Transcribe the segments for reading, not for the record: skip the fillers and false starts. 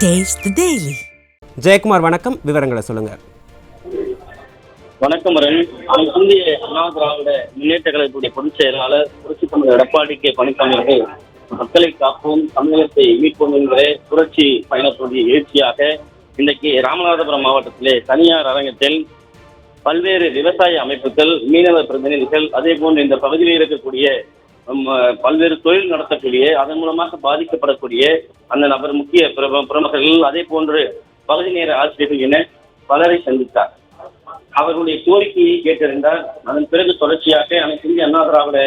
Taste the Daily. Jayakumar வணக்கம், விவரங்களை சொல்லுங்க. வணக்கம் அருண். இந்திய அண்ணா திராவிட முன்னேற்ற கழகத்துடைய பொதுச் செயலாளர் புரட்சி தமிழர் எடப்பாடி கே பழனிசாமி அவர்கள் மக்களை காப்போம், தமிழகத்தை மீட்போம் என்கிற புரட்சி பயணத்துடைய எழுச்சியாக இன்றைக்கு ராமநாதபுரம் மாவட்டத்திலே தனியார் அரங்கத்தில் பல்வேறு விவசாய அமைப்புகள், மீனவ பிரதிநிதிகள், அதே போன்று இந்த பகுதியில் இருக்கக்கூடிய பல்வேறு தொழில் நடத்தக்கூடிய, அதன் மூலமாக பாதிக்கப்படக்கூடிய அந்த நபர், முக்கிய பிரமுகர்கள், அதே போன்று பகுதி நேர ஆசிரியர்கள் என பலரை சந்தித்தார். அவர்களுடைய கோரிக்கையை கேட்டறிந்தார். அதன் பிறகு தொடர்ச்சியாக அனைத்து இந்திய அண்ணா திராவிட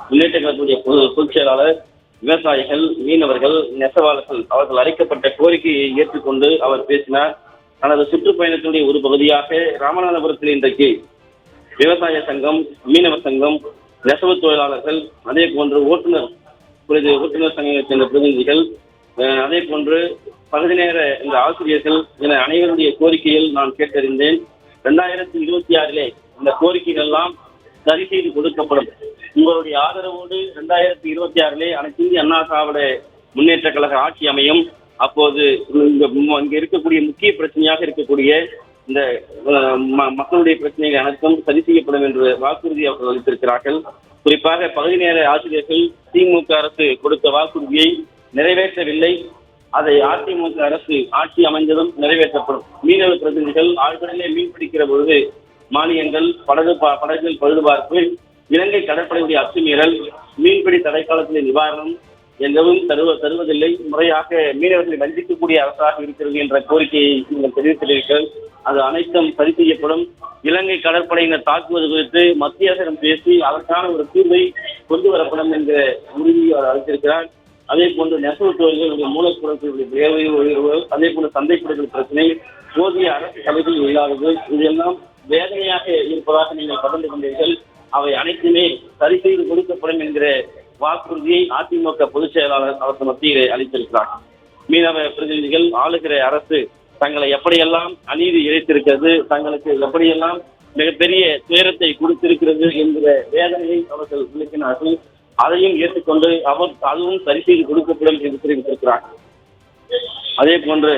முன்னேற்ற கழகத்துடைய பொதுச் செயலாளர் விவசாயிகள், மீனவர்கள், நெசவாளர்கள் அவர்கள் அழைக்கப்பட்ட கோரிக்கையை ஏற்றுக்கொண்டு அவர் பேசினார். தனது சுற்றுப்பயணத்தினுடைய ஒரு பகுதியாக ராமநாதபுரத்தில் இன்றைக்கு விவசாய சங்கம், மீனவ சங்கம், நெசவு தொழிலாளர்கள், அதே போன்று ஓட்டுநர் சங்கத்தை சேர்ந்த பிரதிநிதிகள், அதே போன்று பகுதி நேர இந்த ஆசிரியர்கள் என அனைவருடைய கோரிக்கையில் நான் கேட்டறிந்தேன். 2026 இந்த கோரிக்கைகள் எல்லாம் சரி செய்து கொடுக்கப்படும். உங்களுடைய ஆதரவோடு 2026 அனைத்து இந்திய அண்ணா திராவிட முன்னேற்ற கழக ஆட்சி அமையும். அப்போது இங்க இருக்கக்கூடிய முக்கிய பிரச்சனையாக இருக்கக்கூடிய இந்த மக்களுடைய பிரச்சனைகள் அனைத்தும் சரி செய்யப்படும் என்று வாக்குறுதி அவர்கள் அளித்திருக்கிறார்கள். குறிப்பாக பகுதி நேர ஆசிரியர்கள் திமுக அரசு கொடுத்த வாக்குறுதியை நிறைவேற்றவில்லை. அதை அதிமுக அரசு ஆட்சி அமைந்ததும் நிறைவேற்றப்படும். மீனவ பிரதிநிதிகள் ஆழ்கடலிலே மீன் பிடிக்கிற பொழுது மானியங்கள், படகுகள் பழுதுபார்ப்பு, இலங்கை கடற்படையுடைய அத்துமீறல், மீன்பிடி தடைக்காலத்திலே நிவாரணம் எங்கவும் தருவதில்லை. முறையாக மீனவர்களை வஞ்சிக்கக்கூடிய அரசாக இருக்கிறது என்ற கோரிக்கையை நீங்கள் தெரிவித்திருக்கிறீர்கள். அது அனைத்தும் சரி செய்யப்படும். இலங்கை கடற்படையினர் தாக்குவது குறித்து மத்திய அரசிடம் பேசி அதற்கான ஒரு தீர்வை கொண்டு வரப்படும் என்கிற உறுதியை அவர் அளித்திருக்கிறார். அதே போன்று நெசவு தொழில்களுடைய மூலப்பொருட்களுடைய விலை உயர்வு, அதே போன்று சந்தைப்படுத்தல் பிரச்சனை, போதிய அரசு சலுகை இல்லாதது, இதெல்லாம் வேதனையாக இருப்பதாக நீங்கள் பகிர்ந்து கொண்டீர்கள். அவை அனைத்துமே சரி செய்து கொடுக்கப்படும் என்கிற வாக்குறுதியை அதிமுக பொதுச் செயலாளர் அவர்கள் மத்தியிலே அளித்திருக்கிறார். மீனவ பிரதிநிதிகள் ஆளுகிற அரசு தங்களை எப்படியெல்லாம் அநீதி இழைத்திருக்கிறது, தங்களுக்கு எப்படியெல்லாம் மிகப்பெரிய துயரத்தை கொடுத்திருக்கிறது என்கிற வேதனையை அவர்கள் விளக்கினார்கள். அதையும் ஏற்றுக்கொண்டு அதுவும் சரி செய்து கொடுக்கப்படும் என்று தெரிவித்திருக்கிறார். அதே போன்று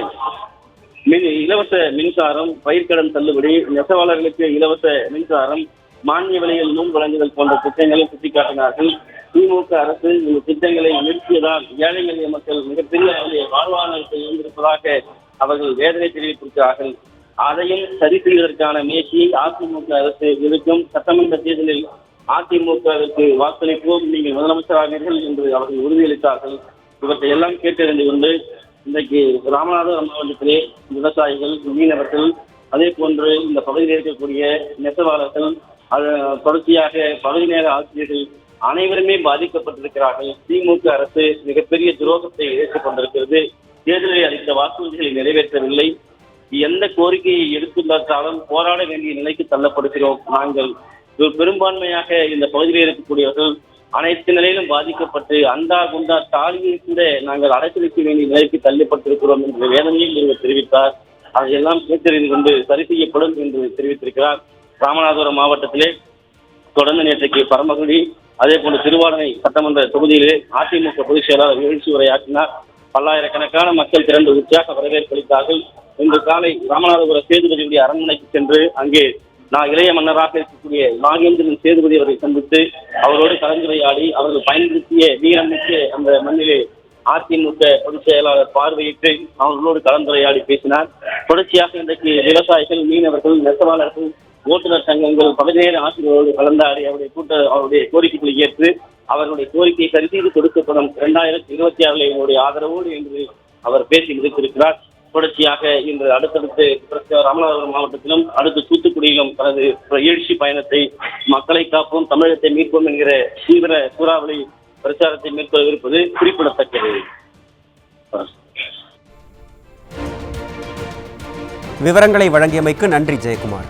இலவச மின்சாரம், பயிர்க்கடன் தள்ளுபடி, நெசவாளர்களுக்கு இலவச மின்சாரம், மானிய விலையில் நூல் வழங்குதல் போன்ற திட்டங்களை சுட்டிக்காட்டினார்கள். திமுக அரசு இந்த திட்டங்களை நிறுத்தியதால் ஏழை எளிய மக்கள் மிகப்பெரிய வாழ்வாதாரத்தை இழந்திருப்பதாக அவர்கள் வேதனை தெரிவித்திருக்கிறார்கள். அதையும் சரி செய்வதற்கான முயற்சியை அதிமுக அரசு இருக்கும். சட்டமன்ற தேர்தலில் அதிமுகவிற்கு வாக்களிப்போம், நீங்கள் முதலமைச்சராவீர்கள் என்று அவர்கள் உறுதியளித்தார்கள். இவற்றை எல்லாம் கேட்டறிந்து கொண்டு இன்றைக்கு ராமநாதபுரம் மாவட்டத்திலே விவசாயிகள், மீனவர்கள், அதே போன்று இந்த பகுதியில் இருக்கக்கூடிய நெசவாளர்கள், தொடர்ச்சியாக பகுதி நேர ஆசிரியர்கள் அனைவருமே பாதிக்கப்பட்டிருக்கிறார்கள். திமுக அரசு மிகப்பெரிய துரோகத்தை ஏற்றுக் கொண்டிருக்கிறது. தேர்தலில் அளித்த வாக்குறுதிகளை நிறைவேற்றவில்லை. எந்த கோரிக்கையை எடுத்துள்ளாலும் போராட வேண்டிய நிலைக்கு தள்ளப்படுகிறோம். நாங்கள் பெரும்பான்மையாக இந்த பகுதியில் இருக்கக்கூடியவர்கள் அனைத்து நிலையிலும் பாதிக்கப்பட்டு அண்டா குண்டா தாலியை கூட நாங்கள் அடைத்தளிக்க வேண்டிய நிலைக்கு தள்ளப்பட்டிருக்கிறோம் என்ற வேதனையில் இவர் தெரிவித்தார். அதையெல்லாம் கேட்டறிந்து கொண்டு சரி செய்யப்படும் என்று தெரிவித்திருக்கிறார். ராமநாதபுரம் மாவட்டத்திலே தொடர்ந்து நேற்றைக்கு பரமக்குடி, அதே போன்று திருவாடனை சட்டமன்ற தொகுதியிலே அதிமுக பொதுச் செயலாளர் எழுச்சி உரையாற்றினார். பல்லாயிரக்கணக்கான மக்கள் திரண்டு உற்சாக வரவேற்பளித்தார்கள். இன்று காலை ராமநாதபுர சேதுபதியுடைய அரண்மனைக்கு சென்று அங்கே இளைய மன்னராக இருக்கக்கூடிய நாகேந்திரன் சேதுபதி அவரை சந்தித்து அவரோடு கலந்துரையாடி அவர்கள் பயன்படுத்திய வீரமிக்க அந்த மண்ணிலே அதிமுக பொதுச் செயலாளர் பார்வையிட்டு அவர்களோடு கலந்துரையாடி பேசினார். தொடர்ச்சியாக இன்றைக்கு விவசாயிகள், மீனவர்கள், நெசவாளர்கள், ஓட்டுநர் சங்கங்கள், பகுதி நேர ஆசிரியர்களோடு கலந்தாடி அவருடைய கோரிக்கைகளை ஏற்று அவர்களுடைய கோரிக்கையை சரி செய்து கொடுக்கப்படும் 2026 என்னுடைய ஆதரவோடு என்று அவர் பேசி முடித்திருக்கிறார். தொடர்ச்சியாக இன்று அடுத்தடுத்து ராமநாதபுரம் மாவட்டத்திலும் அடுத்து தூத்துக்குடியிலும் தனது எழுச்சி பயணத்தை மக்களை காப்போம், தமிழகத்தை மீட்போம் என்கிற தீவிர சூறாவளி பிரச்சாரத்தை மேற்கொள்ளவிருப்பது குறிப்பிடத்தக்கது. விவரங்களை வழங்கியமைக்கு நன்றி ஜெயக்குமார்.